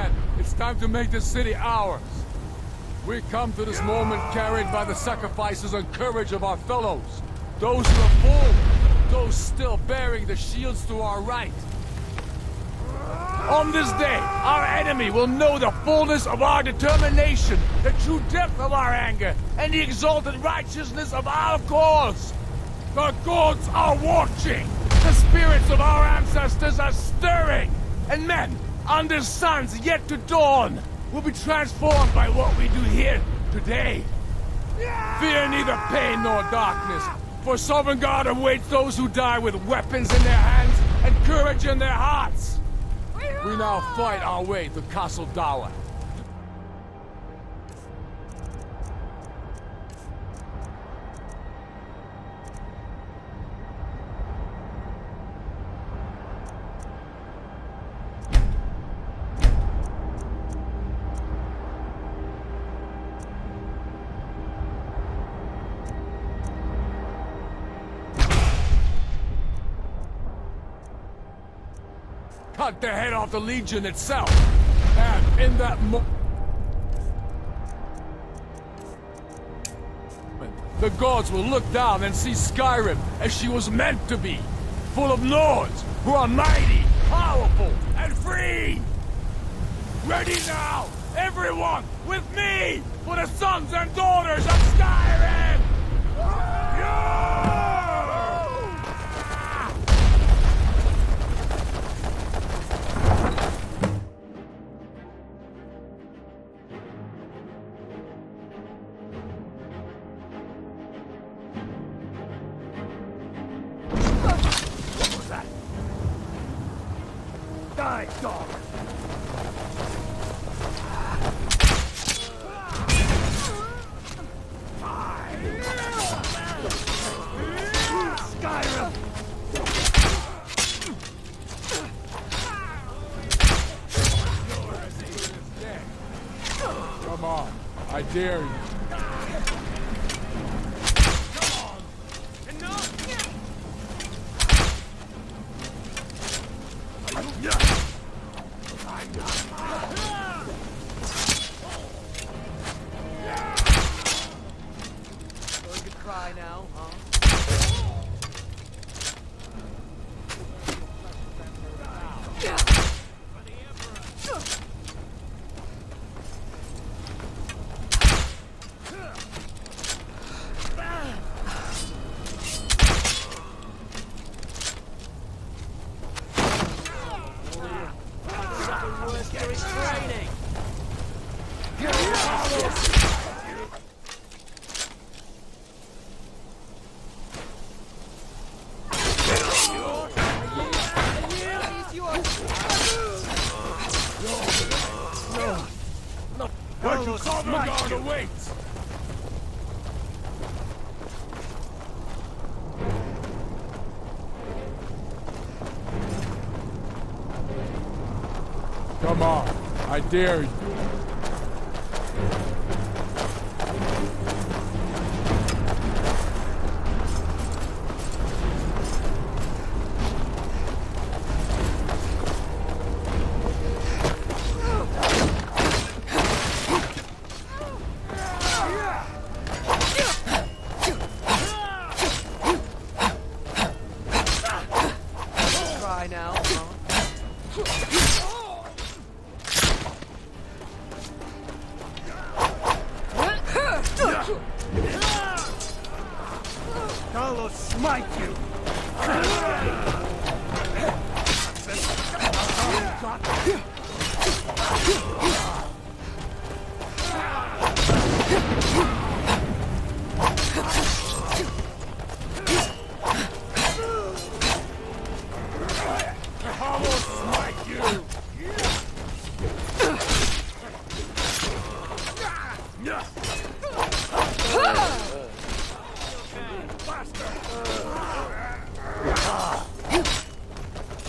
Men, it's time to make this city ours. We come to this moment carried by the sacrifices and courage of our fellows. Those who have fallen, those still bearing the shields to our right. On this day, our enemy will know the fullness of our determination, the true depth of our anger, and the exalted righteousness of our cause. The gods are watching! The spirits of our ancestors are stirring! And men, under suns yet to dawn, will be transformed by what we do here today. Fear neither pain nor darkness, for Sovereign God awaits those who die with weapons in their hands and courage in their hearts. We now fight our way to Castle Dower. Cut the head off the Legion itself, and in that the gods will look down and see Skyrim as she was meant to be, full of lords who are mighty, powerful, and free! Ready now, everyone, with me, for the sons and daughters of Skyrim! Die, dog! Skyrim! Come on, I dare you. Cry now, huh? Training. What you call the guard awaits! Come on, I dare you. Cry now, huh? I'll smite you!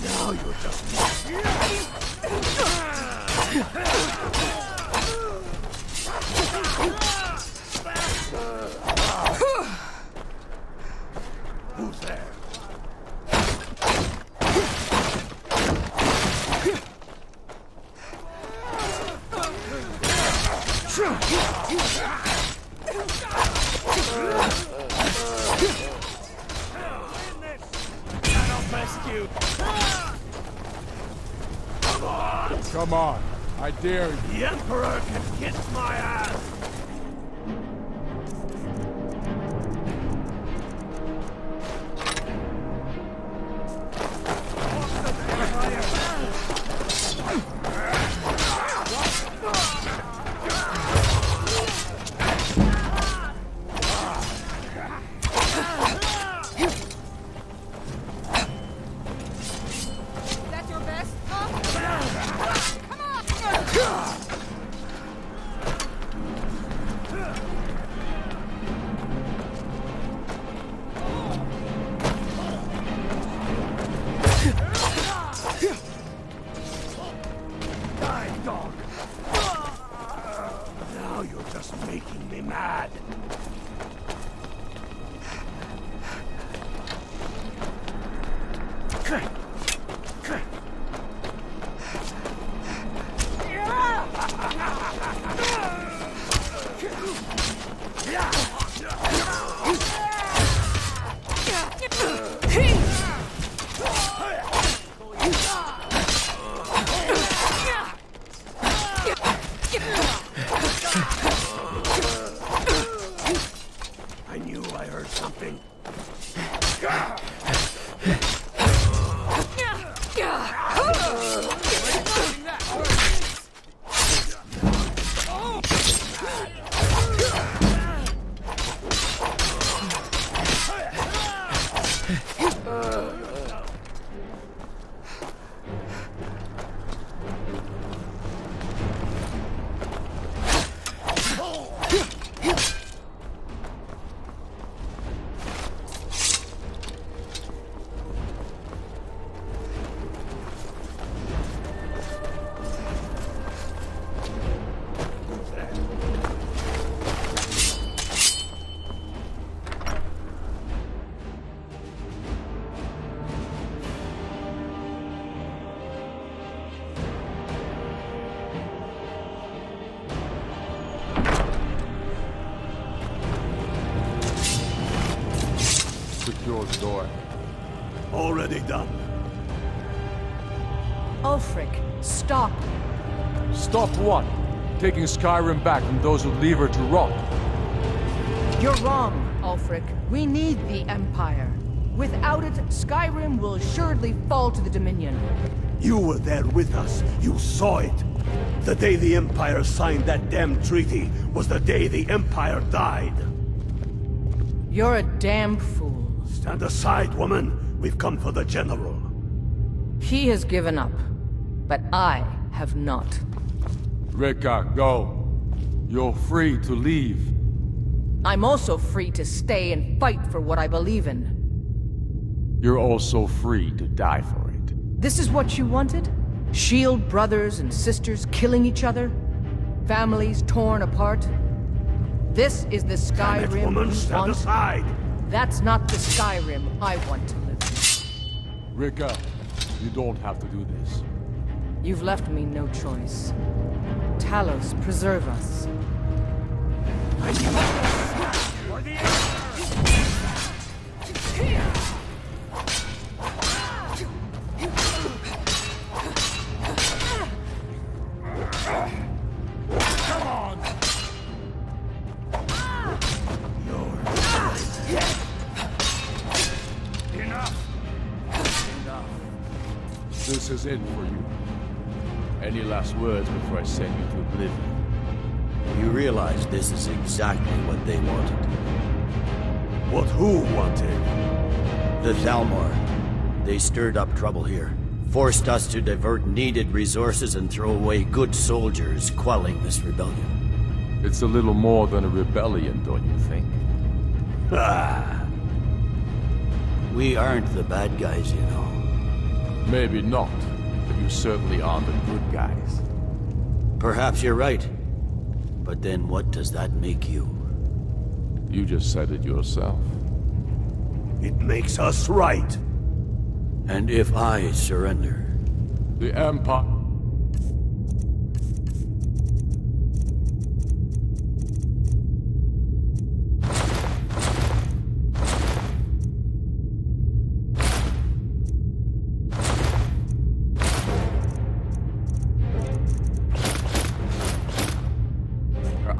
Now you're just who's there? you! Come on. I dare you. The Emperor can kiss my ass! That's your best? Huh? Come on! Die, dog! Now you're just making me mad! I knew I heard something. Secure the door. Already done. Ulfric, stop. Stop what? Taking Skyrim back from those who leave her to rot. You're wrong, Ulfric. We need the Empire. Without it, Skyrim will assuredly fall to the Dominion. You were there with us. You saw it. The day the Empire signed that damn treaty was the day the Empire died. You're a damn fool. Stand aside, woman. We've come for the General. He has given up, but I have not. Rika, go. You're free to leave. I'm also free to stay and fight for what I believe in. You're also free to die for it. This is what you wanted? Shield brothers and sisters killing each other? Families torn apart? This is the Damn it, Skyrim woman, you stand want? aside. That's not the Skyrim I want to live in. Rika, you don't have to do this. You've left me no choice. Talos, preserve us. For the Emperor! Come on! Enough! This is it for you. Any last words before I send you to oblivion? You realize this is exactly what they wanted. What who wanted? The Thalmor. They stirred up trouble here. Forced us to divert needed resources and throw away good soldiers, quelling this rebellion. It's a little more than a rebellion, don't you think? Ah! We aren't the bad guys, you know. Maybe not, but you certainly aren't the good guys. Perhaps you're right. But then what does that make you? You just said it yourself. It makes us right. And if I surrender? The Empire...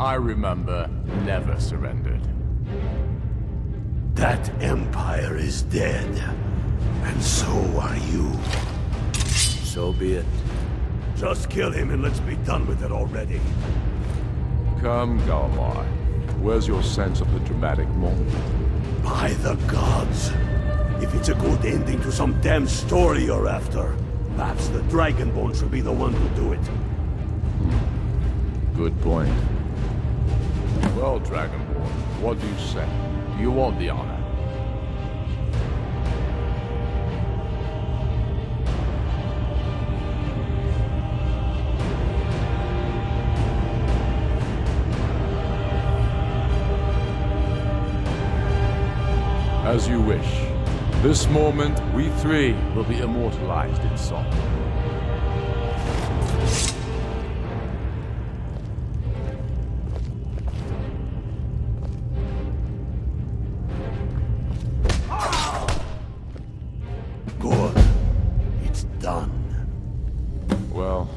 I remember, never surrendered. That empire is dead, and so are you. So be it. Just kill him and let's be done with it already. Come, Galmar. Where's your sense of the dramatic moment? By the gods. If it's a good ending to some damn story you're after, perhaps the Dragonborn should be the one to do it. Good point. Well, Dragonborn, what do you say? Do you want the honor? As you wish. This moment, we three will be immortalized in song. Good. It's done. Well,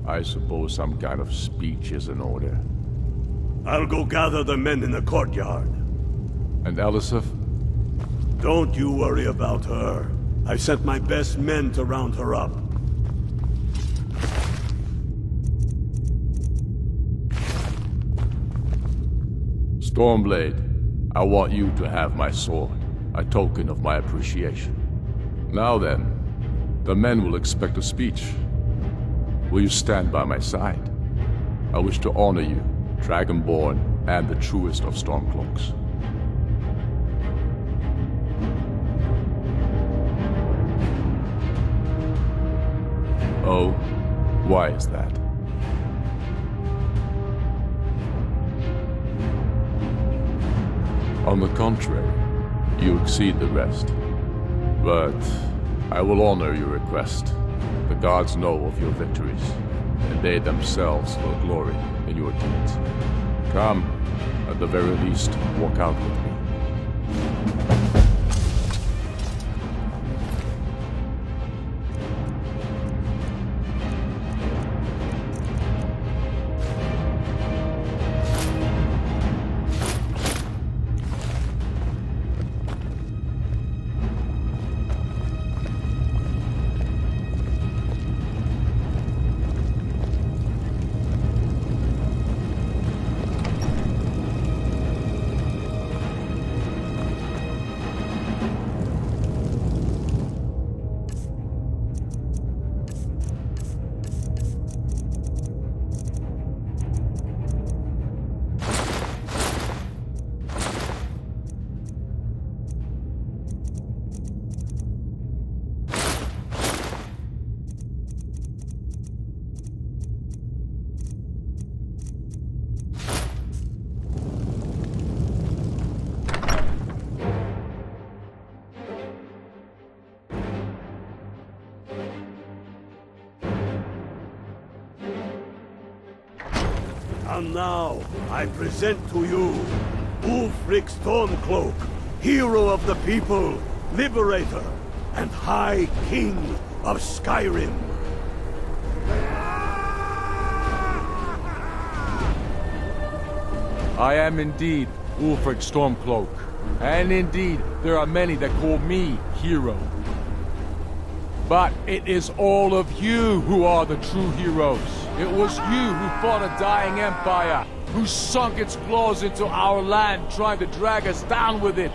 I suppose some kind of speech is in order. I'll go gather the men in the courtyard. And Elisif? Don't you worry about her. I've sent my best men to round her up. Stormblade, I want you to have my sword, a token of my appreciation. Now then, the men will expect a speech. Will you stand by my side? I wish to honor you, Dragonborn, and the truest of Stormcloaks. Oh, why is that? On the contrary, you exceed the rest. But I will honor your request. The gods know of your victories, and they themselves will glory in your deeds. Come, at the very least, walk out with me. And now, I present to you, Ulfric Stormcloak, hero of the people, liberator, and High King of Skyrim. I am indeed Ulfric Stormcloak, and indeed there are many that call me hero. But it is all of you who are the true heroes. It was you who fought a dying empire, who sunk its claws into our land, trying to drag us down with it.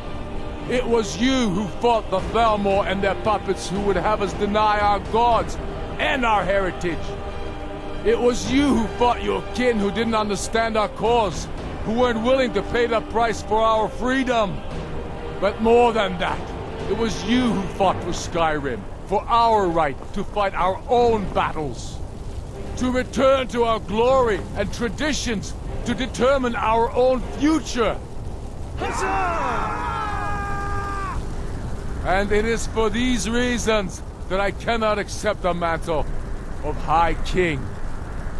It was you who fought the Thalmor and their puppets who would have us deny our gods and our heritage. It was you who fought your kin who didn't understand our cause, who weren't willing to pay the price for our freedom. But more than that, it was you who fought for Skyrim, for our right to fight our own battles, to return to our glory and traditions, to determine our own future. And it is for these reasons that I cannot accept the mantle of High King.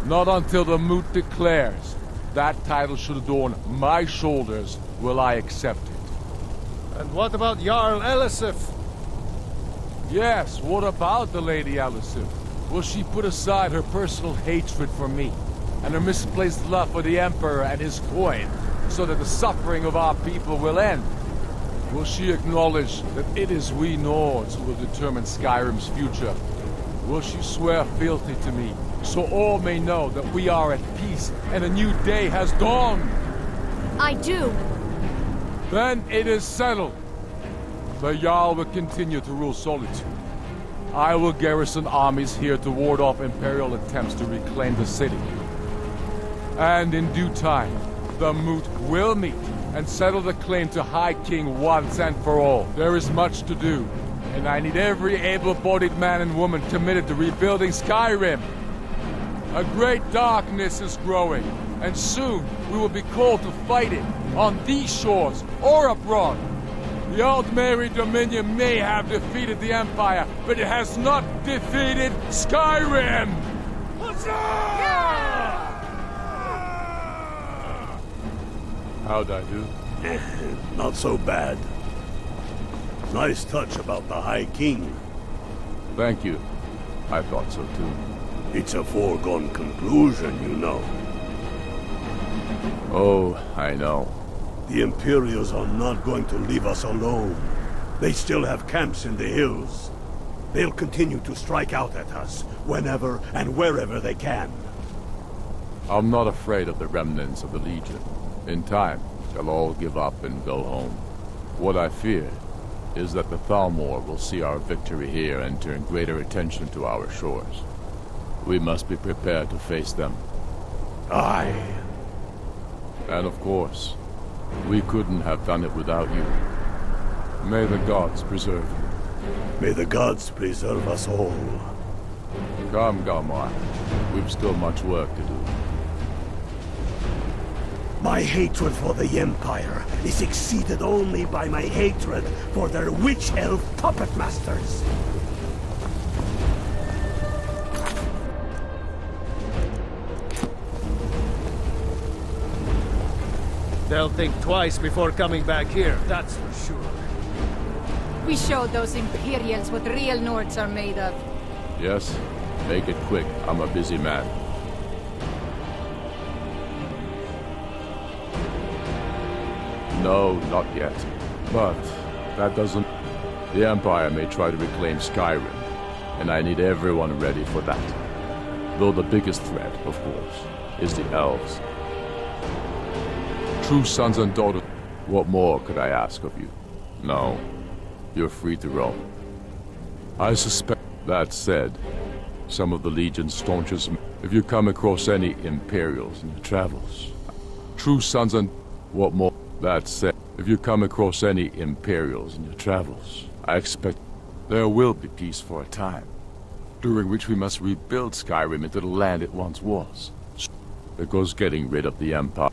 Not until the moot declares that title should adorn my shoulders will I accept it. And what about Jarl Elisif? Yes, what about the Lady Elisif? Will she put aside her personal hatred for me? and a misplaced love for the Emperor and his coin, so that the suffering of our people will end? Will she acknowledge that it is we Nords who will determine Skyrim's future? Will she swear fealty to me, so all may know that we are at peace and a new day has dawned? I do. Then it is settled. The Jarl will continue to rule Solitude. I will garrison armies here to ward off Imperial attempts to reclaim the city. And in due time, the Moot will meet and settle the claim to High King once and for all. There is much to do, and I need every able-bodied man and woman committed to rebuilding Skyrim. A great darkness is growing, and soon we will be called to fight it, on these shores or abroad. The Altmeri Dominion may have defeated the Empire, but it has not defeated Skyrim! How'd I do? Not so bad. Nice touch about the High King. Thank you. I thought so too. It's a foregone conclusion, you know. Oh, I know. The Imperials are not going to leave us alone. They still have camps in the hills. They'll continue to strike out at us, whenever and wherever they can. I'm not afraid of the remnants of the Legion. In time, they'll all give up and go home. What I fear is that the Thalmor will see our victory here and turn greater attention to our shores. We must be prepared to face them. Aye. And of course, we couldn't have done it without you. May the gods preserve you. May the gods preserve us all. Come, Galmar. We've still much work to do. My hatred for the Empire is exceeded only by my hatred for their witch-elf puppet masters. They'll think twice before coming back here, that's for sure. We showed those Imperials what real Nords are made of. Yes? Make it quick. I'm a busy man. No, not yet. But that doesn't... The Empire may try to reclaim Skyrim, and I need everyone ready for that. Though the biggest threat, of course, is the elves. True sons and daughters, what more could I ask of you? No, you're free to roam. I suspect, that said, some of the Legion's staunchest... If you come across any Imperials in your travels, true sons and... What more? That said, if you come across any Imperials in your travels, I expect there will be peace for a time, during which we must rebuild Skyrim into the land it once was. Because getting rid of the Empire,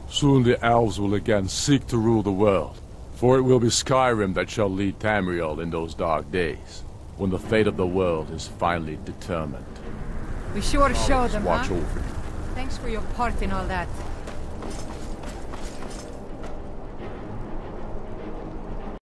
soon the elves will again seek to rule the world, for it will be Skyrim that shall lead Tamriel in those dark days, when the fate of the world is finally determined. We sure showed them, Watch huh? over you. Thanks for your part in all that.